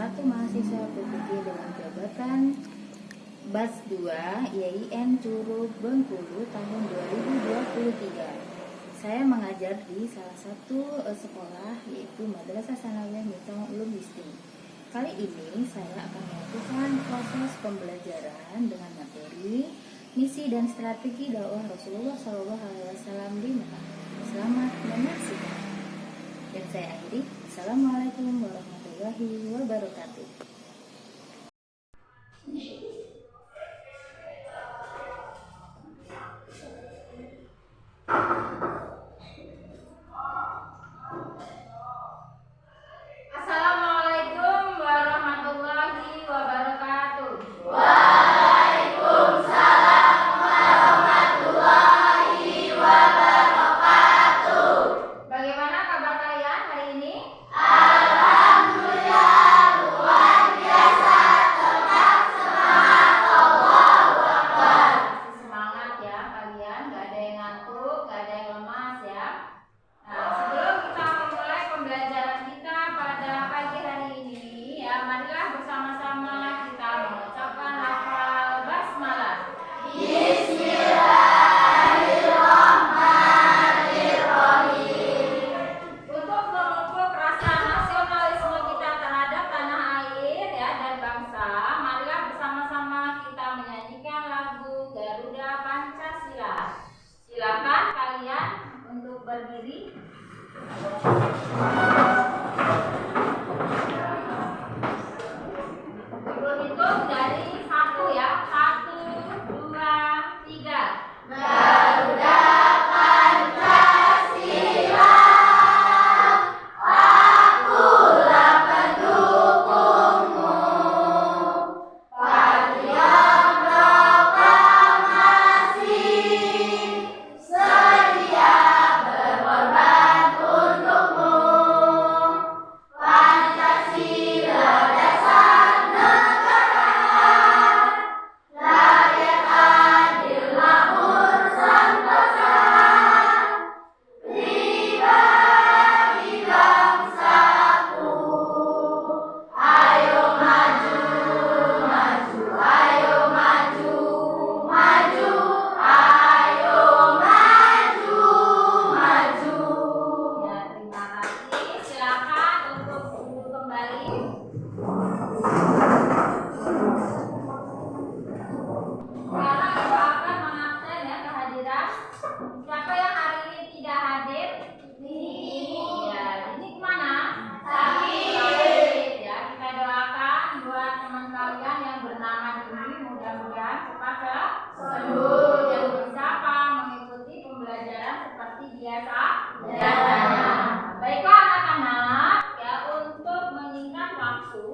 satu mahasiswa PPG dengan jabatan BAS 2 IAIN Curug Bengkulu tahun 2023. Saya mengajar di salah satu sekolah yaitu Madrasah Sanawiyah Miftahul Ulum Bisting. Kali ini saya akan melakukan proses pembelajaran dengan materi misi dan strategi dakwah Rasulullah SAW di Mekah. Selamat menyaksikan. Dan saya akhiri. Assalamualaikum warahmatullahi wabarakatuh. Assalamualaikum warahmatullahi wabarakatuh. Waalaikumsalam warahmatullahi wabarakatuh. Bagaimana kabar kalian hari ini? Alhamdulillah luar biasa, tetap semangat, Allahu Akbar. Masih semangat ya kalian, gak ada yang ngantuk, gak ada yang lemas ya. Nah, sebelum kita memulai pembelajaran kita pada pagi hari ini ya, marilah bersama-sama kita mengucapkan lafal basmalah. Bismillahirrahmanirrahim. Untuk memupuk rasa nasionalisme kita terhadap tanah air ya dan bangsa, marilah bersama-sama kita menyanyikan lagu Garuda Pancasila. Silakan kalian untuk berdiri. Ibu hitung dari 1 ya. 1, 2, 3. Garuda Pancasila, akulah pendukungmu. Patriot proklamasi, sedia berkorban untukmu. Pancasila dasar negara, rakyat adil makmur sentosa, pribadi bangsaku. Ayo maju, maju, ayo maju, maju, ayo maju, maju. Ya, terima kasih. Silakan untuk duduk kembali. Sekarang Ibu akan mengabsen ya kehadiran. Siapa yang hari ini tidak hadir? Ya, ini kemana? Sakit. Ya, kita doakan buat teman kalian yang bernama Dini, mudah-mudahan cepat sembuh dan bisa mengikuti pembelajaran seperti biasa. Baiklah anak-anak, ya untuk menyingkat waktu,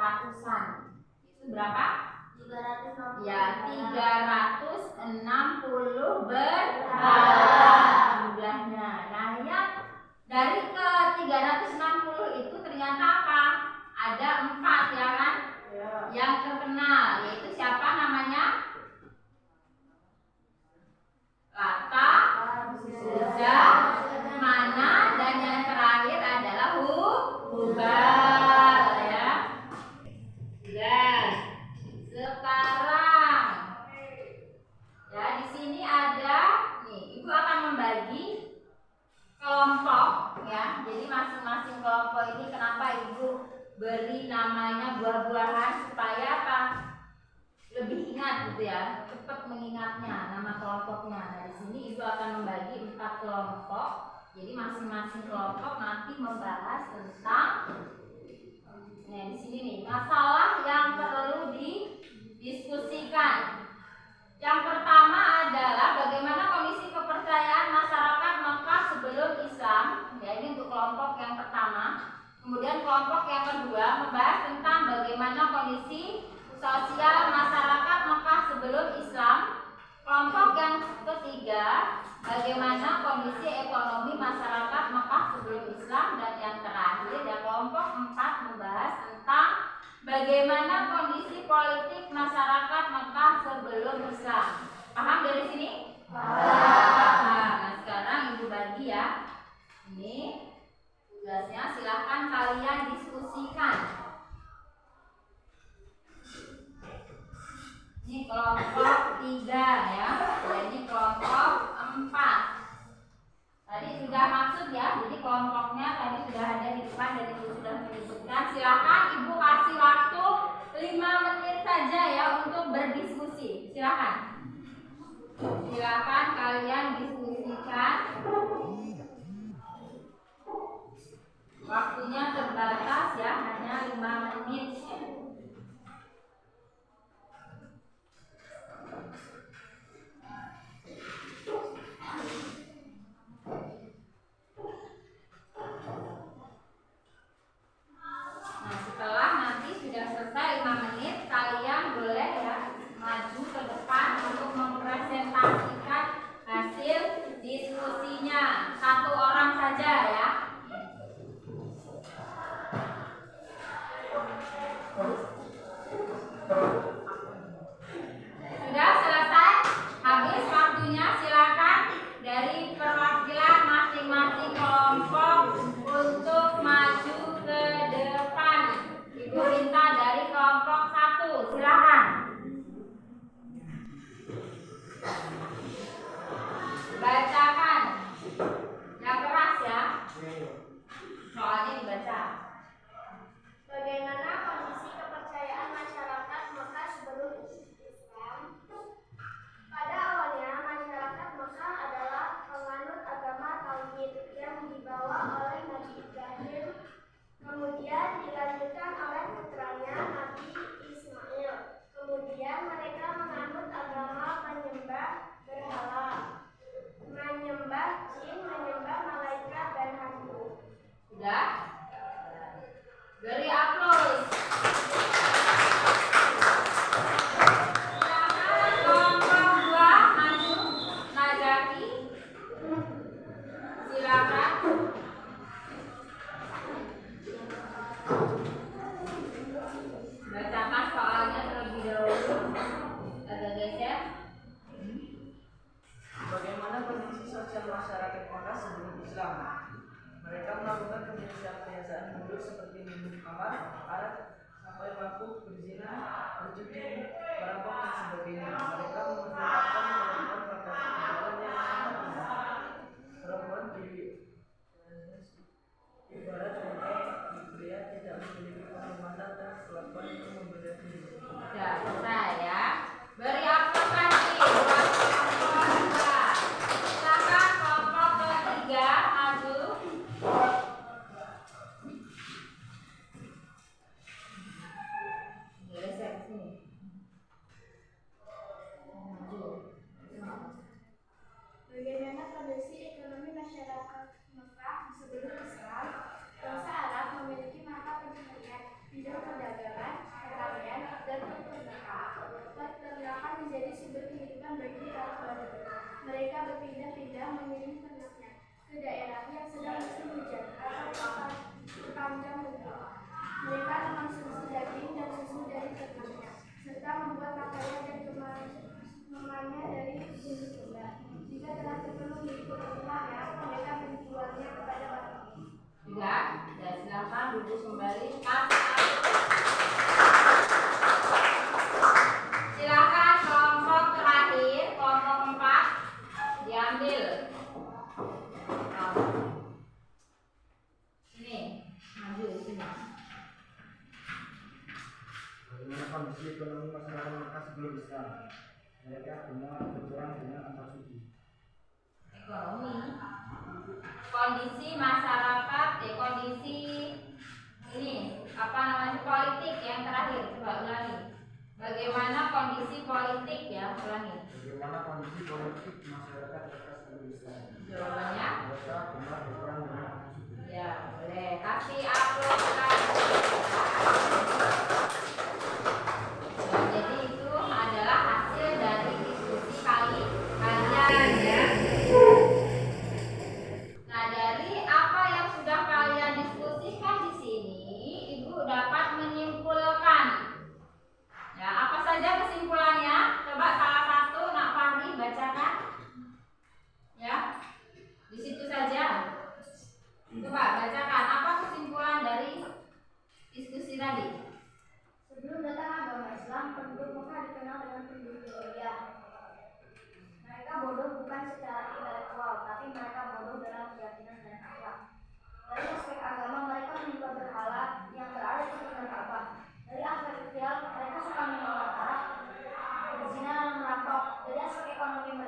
ratusan. Itu berapa? 360. Ya, 360 berhala jumlahnya. Nah, yang dari ke 360 itu ternyata apa? Ada 4 ya kan? Ya. Yang terkenal, yaitu siapa namanya? Lata, Suza, Mana, dan yang terakhir adalah Hubal ya. Sekarang ya di sini ada nih, Ibu akan membagi kelompok ya. Jadi masing-masing kelompok ini kenapa Ibu beri namanya buah-buahan supaya apa? Lebih ingat gitu ya, cepat mengingatnya nama kelompoknya. Nah, di sini Ibu akan membagi 4 kelompok. Jadi masing-masing kelompok nanti membahas tentang di sini nih, masalah yang perlu didiskusikan. Yang pertama adalah bagaimana kondisi kepercayaan masyarakat Mekah sebelum Islam. Ya, ini untuk kelompok yang pertama. Kemudian kelompok yang kedua membahas tentang bagaimana kondisi sosial masyarakat Mekah sebelum Islam. Kelompok yang ketiga, bagaimana kondisi ekonomi masyarakat Mekah sebelum Islam. Dan yang terakhir, ya, kelompok 4 membahas tentang bagaimana kondisi politik masyarakat Mekah sebelum Islam. Paham dari sini? Paham. Nah, sekarang Ibu bagi ya. Ini tugasnya, silahkan kalian diskusikan. Ini kelompok 3 ya. Ini kelompok 4. Tadi sudah maksud ya. Jadi kelompoknya tadi sudah ada di depan dan Ibu sudah menyebutkan. Silakan Ibu kasih waktu 5 menit saja ya untuk berdiskusi. Silakan. Silakan kalian diskusikan. Waktunya terbatas ya, hanya 5 menit. Nah, setelah nanti sudah selesai 5 menit, kalian boleh ya maju ke depan untuk mempresentasikan hasil diskusinya. 1 orang saja ya. Sudah selesai? Habis waktunya, silakan dari perwakilan masing-masing kelompok untuk maju ke depan. Ibu minta dari kelompok 1, silakan. Bacakan. Yang keras ya. Soalnya dibaca. Bagaimana kondisi kepercayaan masyarakat Mekah sebelum Islam? Pada awalnya, masyarakat Mekah adalah penganut agama tauhid yang dibawa oleh Nabi Ibrahim, kemudian dilanjutkan oleh putranya Nabi Ismail. Kemudian mereka menganut agama penyembah berhala, menyembah jin, menyembah malaikat dan hantu. Sudah? Beri aplaus. Silakan kelompok 2 maju. Najati. Silakan. Bacakan soalnya terlebih dahulu. Agak geser. Bagaimana kondisi sosial masyarakat Mekah sebelum Islam? Mereka melakukan kebiasaan-kebiasaan buruk seperti minum khamar, arak, sampai mabuk, berzina, berjudi, merampok dan sebagainya. Mereka memanfaatkan perempuan pada kegiatan yang sangat rendah. Perempuan di ibarat sebagai pria tidak memiliki kehormatan dan kelakuan yang membela diri. Sudah selesai ya. Beri aplaus lagi buat kelompok 2. Silakan kelompok ketiga maju. Geser ke sini. Maju. Bagaimana kondisi ekonomi masyarakat Mekah sebelum Islam? Bangsa Arab memiliki mata pencaharian bidang perdagangan, ke daerah yang sedang musim hujan atau sepanjang minggu. Mereka mengkonsumsi daging dan susu dari ternaknya, serta membuat pakaian dan kemamanya dari bulu domba. Jika telah terpenuhi kebutuhannya, mereka menjualnya kepada orang. Juga, ya silakan duduk kembali. Kasih silakan kelompok terakhir, kelompok 4 diambil. Sini, maju sini. Bagaimana kondisi ekonomi masyarakat Mekah sebelum Islam? Mereka benar berperang dengan antar suku. Ekonomi, kondisi masyarakat, kondisi ini apa namanya politik yang terakhir, coba ulangi. Bagaimana kondisi politik ya, ulangi. Bagaimana kondisi politik masyarakat Mekah sebelum Islam? Jawabannya? Mereka benar berperang dengan antar suku. Ya, boleh. Kasih upload lagi. Ya, jadi itu adalah hasil dari diskusi kalian ya. Nah, dari apa yang sudah kalian diskusikan di sini, Ibu dapat menyimpulkan. Ya, apa saja kesimpulannya? Coba salah satu Nak Fahri bacakan. Ya. Di situ saja. Coba bacakan apa kesimpulan dari diskusi tadi. Sebelum datang agama Islam, penduduk Mekah dikenal dengan penduduk jahiliyah. Mereka bodoh bukan secara intelektual, tapi mereka bodoh dalam keyakinan dan akhlak. Dari aspek agama, mereka menyembah berhala yang berada di sekitar Ka'bah. Dari aspek sosial, mereka suka minum arak, berzina dan merampok. Dari aspek ekonomi,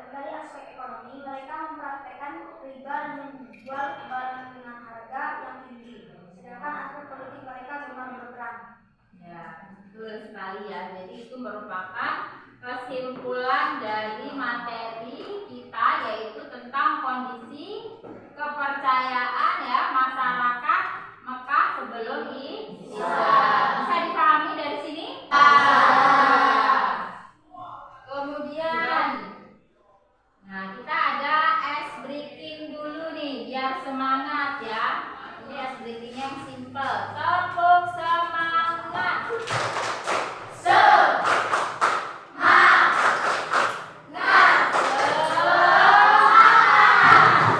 mereka mempraktekkan riba dan menjual barang dengan harga yang tinggi. Sedangkan aspek politik, mereka gemar berperang. Ya, betul sekali ya. Jadi itu merupakan kesimpulan dari materi kita, yaitu tentang kondisi kepercayaan ya masyarakat Mekah sebelum Islam. Bisa dipahami dari sini? Kemudian, nah kita ada ice breaking dulu nih, biar semangat ya. Ini ice breaking yang simple. Tepuk semangat.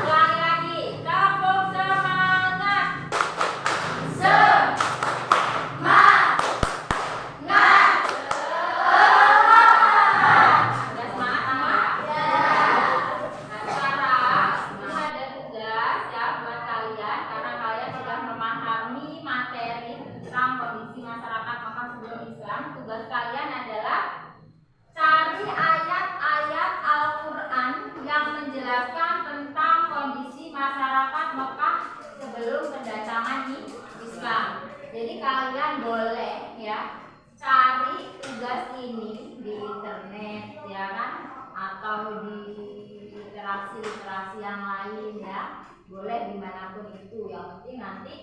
Ulangi lagi. Tepuk semangat. Udah semangat semua? Nah, sekarang ini ada tugas ya buat kalian, karena kalian sudah memahami materi tentang kondisi masyarakat Mekah sebelum Islam. Tugas kalian adalah cari ayat-ayat Al-Quran yang menjelaskan tentang kondisi masyarakat Mekah sebelum kedatangan Islam. Jadi kalian boleh ya cari tugas ini di internet ya kan, atau di literasi yang lain ya, boleh dimanapun itu. Yang penting nanti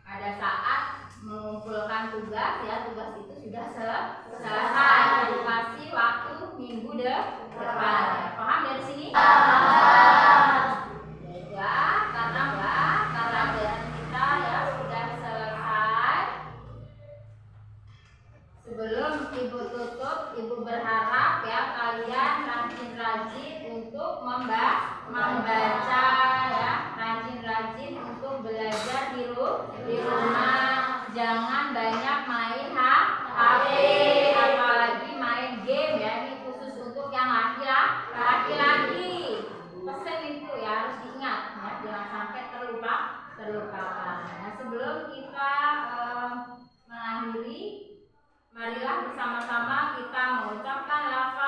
pada saat mengumpulkan tugas ya, tugas itu sudah selesai, dikasih waktu minggu depan ya. Paham dari sini? Ya, karena pelajaran kita ya sudah selesai. Sebelum Ibu tutup, Ibu berharap ya kalian rajin-rajin untuk membaca ya, rajin-rajin untuk belajar di rumah. Jangan banyak main HP, apalagi main game ya. Ini khusus untuk yang laki-laki. Pesan itu ya harus diingat ya, jangan sampai terlupakan. Nah, sebelum kita mengakhiri, marilah bersama-sama kita mengucapkan lafaz